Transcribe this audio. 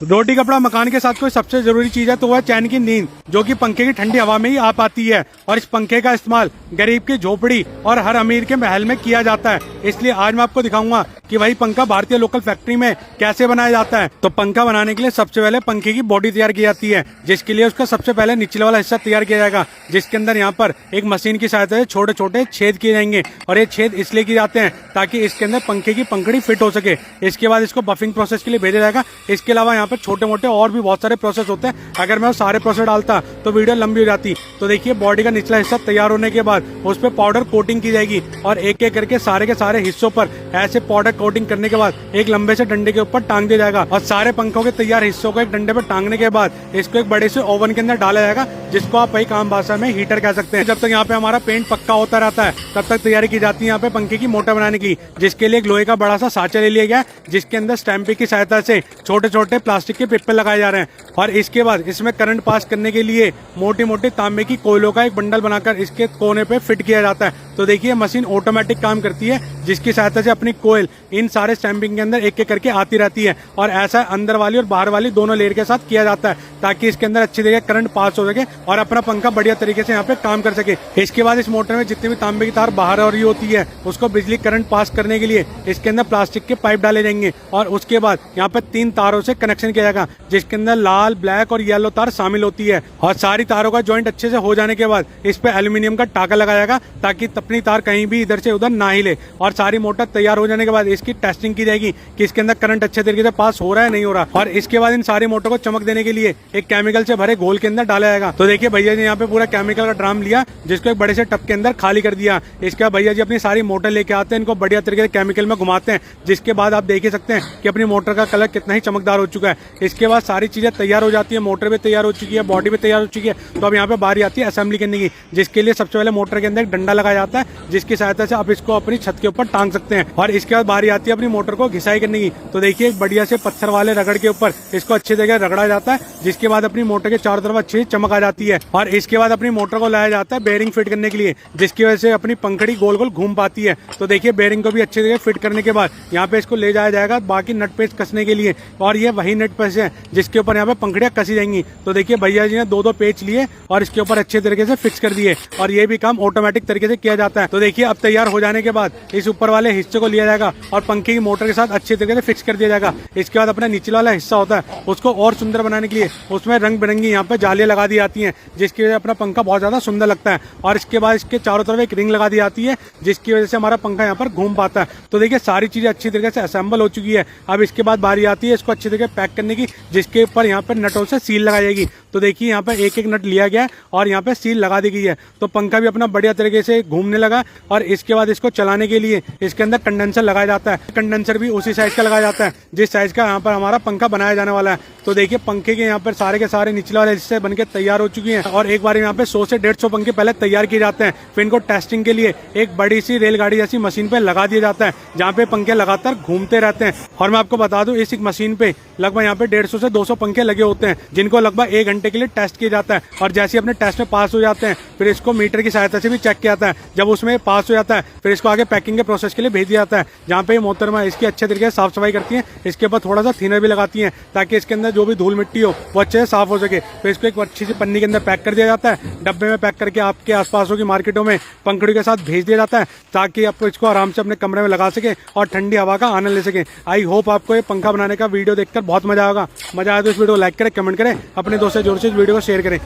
रोटी कपड़ा मकान के साथ कोई सबसे जरूरी चीज है तो वह चैन की नींद, जो कि पंखे की ठंडी हवा में ही आ पाती है। और इस पंखे का इस्तेमाल गरीब की झोपड़ी और हर अमीर के महल में किया जाता है। इसलिए आज मैं आपको दिखाऊंगा कि वही पंखा भारतीय लोकल फैक्ट्री में कैसे बनाया जाता है। तो पंखा बनाने के लिए सबसे पहले पंखे की बॉडी तैयार की जाती है, जिसके लिए उसका सबसे पहले निचले वाला हिस्सा तैयार किया जाएगा, जिसके अंदर यहाँ पर एक मशीन की सहायता से छोटे छोटे छेद किए जाएंगे। और ये छेद इसलिए किए जाते हैं ताकि इसके अंदर पंखे की पंखड़ी फिट हो सके। इसके बाद इसको बफिंग प्रोसेस के लिए भेजा जाएगा। इसके अलावा यहाँ पर छोटे मोटे और भी बहुत सारे प्रोसेस होते हैं। अगर मैं वो सारे प्रोसेस डालता तो वीडियो लंबी हो जाती। तो देखिए, बॉडी का निचला हिस्सा तैयार होने के बाद उस पर पाउडर कोटिंग की जाएगी और एक एक करके सारे के सारे हिस्सों पर ऐसे पाउडर कोटिंग करने के बाद एक लंबे से डंडे के ऊपर टांग दिया जाएगा। और सारे पंखों के तैयार हिस्सों को एक डंडे पर टांगने के बाद इसको एक बड़े से ओवन के अंदर डाला जाएगा, जिसको आप वही काम भाषा में हीटर कह सकते हैं। जब तक यहाँ पे हमारा पेंट पक्का होता रहता है तब तक तैयारी की जाती है यहाँ पे पंखे की मोटर बनाने की, जिसके लिए एक लोहे का बड़ा सा सांचा ले लिया गया, जिसके अंदर स्टैंपिंग की सहायता से छोटे छोटे प्लास्टिक के पिप्पे लगाए जा रहे हैं। और इसके बाद इसमें करंट पास करने के लिए मोटी मोटी तांबे की कोयलों का एक बंडल बनाकर इसके कोने पे फिट किया जाता है। तो देखिए, मशीन ऑटोमेटिक काम करती है, जिसकी सहायता से अपनी कोयल इन सारे स्टैंपिंग के अंदर एक एक करके आती रहती है। और ऐसा अंदर वाली और बाहर वाली दोनों लेयर के साथ किया जाता है, ताकि इसके अंदर अच्छी तरीके करंट पास हो सके और अपना पंखा बढ़िया तरीके से यहाँ पे काम कर सके। इसके बाद इस मोटर में जितनी भी तांबे की तार बाहर हो रही होती है, उसको बिजली करंट पास करने के लिए इसके अंदर प्लास्टिक के पाइप डाले जाएंगे। और उसके बाद यहाँ पे 3 तारों से कनेक्शन किया जाएगा, जिसके अंदर लाल, ब्लैक और येलो तार शामिल होती है। और सारी तारों का ज्वाइंट अच्छे से हो जाने के बाद इस पे एल्यूमिनियम का टाका लगाया जाएगा, ताकि अपनी तार कहीं भी इधर से उधर ना हिले। और सारी मोटर तैयार हो जाने के बाद इसकी टेस्टिंग की जाएगी कि इसके अंदर करंट अच्छे तरीके से पास हो रहा है नहीं हो रहा। और इसके बाद इन सारी मोटर को चमक देने के लिए एक केमिकल से भरे घोल के अंदर डाला जाएगा। तो देखिए, भैया जी यहाँ पे पूरा केमिकल का ड्राम लिया, जिसको एक बड़े से टब के अंदर खाली कर दिया। इसके बाद भैया जी अपनी सारी मोटर लेके आते हैं, इनको बढ़िया तरीके से केमिकल में घुमाते हैं, जिसके बाद आप देख ही सकते हैं कि अपनी मोटर का कलर कितना ही चमकदार हो चुका है। इसके बाद सारी चीजें तैयार हो जाती है, मोटर भी तैयार हो चुकी है, बॉडी भी तैयार हो चुकी है। तो अब यहाँ पे बारी आती है असेंबली करने की, जिसके लिए सबसे पहले मोटर के अंदर एक डंडा लगाया जाता है, जिसकी सहायता से आप इसको अपनी छत के ऊपर टांग सकते हैं। और इसके बाद बारी आती है अपनी मोटर को घिसाई करने की। तो देखिए, एक बढ़िया से पत्थर वाले रगड़ के ऊपर इसको अच्छी जगह रगड़ा जाता है, जिसके बाद अपनी मोटर के चारों तरफ अच्छी चमक आ जाती है। और इसके बाद अपनी मोटर को लाया जाता है बेरिंग फिट करने के लिए, जिसकी वजह से अपनी पंखड़ी गोल गोल घूम पाती है। तो देखिए, बेरिंग को भी अच्छी जगह फिट करने के बाद यहाँ पे इसको ले जाया जाएगा बाकी नट पेच कसने के लिए। और ये वही नट पेच है जिसके ऊपर यहाँ पे पंखड़ियां कसी जाएंगी। तो देखिए, भैया जी ने 2-2 पेच लिए और इसके ऊपर अच्छे तरीके से फिक्स कर दिए। और ये भी काम ऑटोमेटिक तरीके से किया जाता है। तो देखिए, अब तैयार हो जाने के बाद इस ऊपर वाले हिस्से को लिया जाएगा और पंखे की मोटर के साथ अच्छे तरीके से फिक्स कर दिया जाएगा। इसके बाद अपना नीचे वाला हिस्सा होता है, उसको और सुंदर बनाने के लिए उसमें रंग बिरंगी यहाँ पे जालियां लगा दी जाती हैं, जिसकी वजह से अपना पंखा बहुत ज्यादा सुंदर लगता है। और इसके बाद इसके चारों तरफ एक रिंग लगा दी जाती है, जिसकी वजह से हमारा पंखा यहाँ पर घूम पाता है। तो देखिए, सारी चीजें अच्छी तरीके से असेंबल हो चुकी है। अब इसके बाद बारी आती है इसको अच्छी तरीके से पैक करने की, जिसके ऊपर यहाँ पर नटों से सील लगाई जाएगी। तो देखिए, यहाँ पे एक एक नट लिया गया है और यहाँ पे सील लगा दी गई है। तो पंखा भी अपना बढ़िया तरीके से घूमने लगा। और इसके बाद इसको चलाने के लिए इसके अंदर कंडेंसर लगाया जाता है। कंडेंसर भी उसी साइज का लगाया जाता है जिस साइज का यहाँ पर हमारा पंखा बनाया जाने वाला है। तो देखिए, पंखे के यहाँ पर सारे के सारे निचले वाले हिस्से बनके तैयार हो चुकी हैं। और एक बार यहाँ पे 100 से 150 पंखे पहले तैयार किए जाते हैं। फिर इनको टेस्टिंग के लिए एक बड़ी सी रेलगाड़ी जैसी मशीन पे लगा दिया जाता है, जहाँ पे पंखे लगातार घूमते रहते हैं। और मैं आपको बता दूं, इस मशीन पे लगभग यहाँ पे 150 से 200 पंखे लगे होते हैं, जिनको लगभग 1 घंटे के लिए टेस्ट किया जाता है। और जैसे अपने टेस्ट में पास हो जाते हैं, फिर इसको मीटर की सहायता से भी चेक किया जाता है। जब उसमें पास हो जाता है, फिर इसको आगे पैकिंग के प्रोसेस के लिए भेज दिया जाता है, जहाँ पे मोहतरमा इसकी अच्छे तरीके से साफ सफाई करती है। इसके ऊपर थोड़ा सा थिनर भी लगाती है, ताकि इसके अंदर जो भी धूल मिट्टी हो वो अच्छे से साफ हो सके। फिर इसको एक अच्छी सी पन्नी के अंदर पैक कर दिया जाता है, डब्बे में पैक करके आपके आसपास की मार्केटों में पंखड़ी के साथ भेज दिया जाता है, ताकि आप इसको आराम से अपने कमरे में लगा सके और ठंडी हवा का आनंद ले सके। आई होप आपको ये पंखा बनाने का वीडियो देखकर बहुत मजा आएगा। मजा आया तो इस वीडियो को लाइक करें, कमेंट करें, अपने दोस्तों जोर से इस वीडियो को शेयर करें।